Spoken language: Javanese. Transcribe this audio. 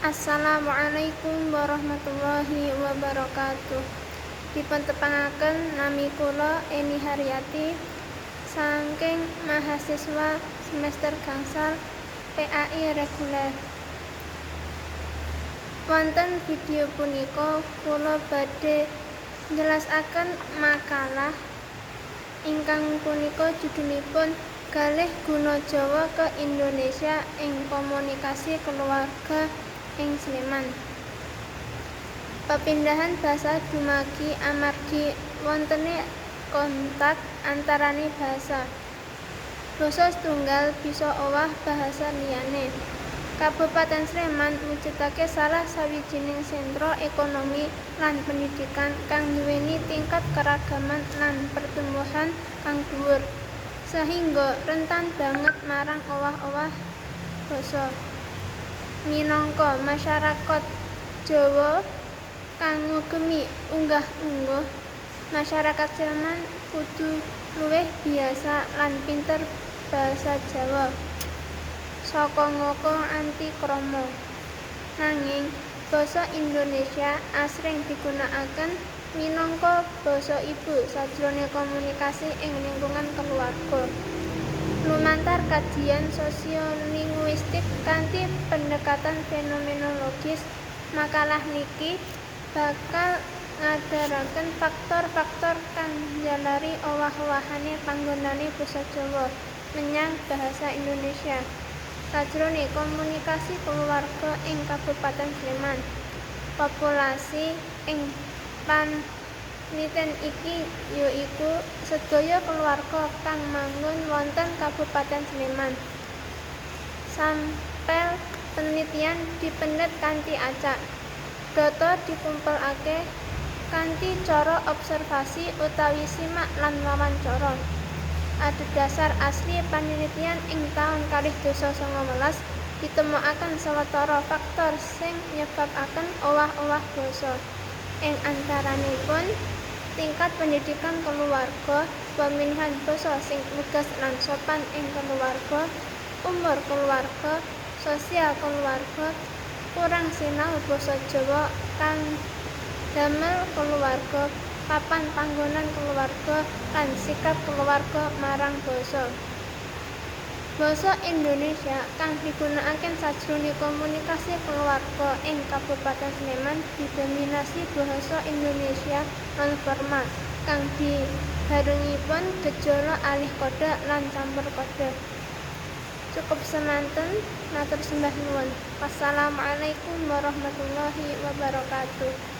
Assalamualaikum warahmatullahi wabarakatuh. Dipuntepangaken nami kula Eni Haryati saking mahasiswa semester gangsal PAI reguler. Wonten video punika kula badhe njelasaken makalah ingkang punika judulipun Kalih Guna Jawa ke Indonesia ing Komunikasi Keluarga ing Sleman. Pepindahan basa dumagi amargi wontene kontak antarane basa. Basa setunggal bisa owah bahasa liyane. Kabupaten Sleman mujudake salah sawijining sentra ekonomi lan pendidikan kang nduweni tingkat keragaman lan pertumbuhan kang dhuwur, sehingga rentan banget marang owah-owah basa. Minangka masyarakat Jawa kang ngugemi unggah-ungguh, masyarakat Sleman kudu luwih biasa lan pinter basa Jawa saka ngoko anti krama. Nanging basa Indonesia asring digunakaken minangka basa ibu sajroning komunikasi ing lingkungan keluarga. Lumantar kajian sosiolinguistik kanthi pendekatan fenomenologis, makalah niki bakal ngadharaken faktor-faktor kang njalari owah-owahane panggonane basa Jawa menyang bahasa Indonesia sajroning komunikasi keluarga ing Kabupaten Sleman. Populasi ing panliten iki ya iku sedaya keluarga kang manggon wonten Kabupaten Sleman. Sampel penelitian dipendhet kanthi acak. Data dikumpulake kanthi cara observasi utawi simak lan wawancara. Adhedhasar asli panelitian ing taun 2019 ditemokaken sawetara faktor sing nyebabaken owah-owah basa. Ing antaranipun tingkat pendidikan keluarga, pemilihan basa sing lugas lan sopan ing keluarga, umur keluarga, sosial keluarga, kurang sinau basa Jawa kang damel keluarga, papan panggonan keluarga, lan sikap keluarga marang basa. Basa Indonesia kang digunakaken sajroning komunikasi keluarga ing Kabupaten Sleman didominasi basa Indonesia non formal kang dibarengipun gejala alih kode lan campur kode. Cukup semanten, matur sembah nuwun. Wassalamualaikum warahmatullahi wabarakatuh.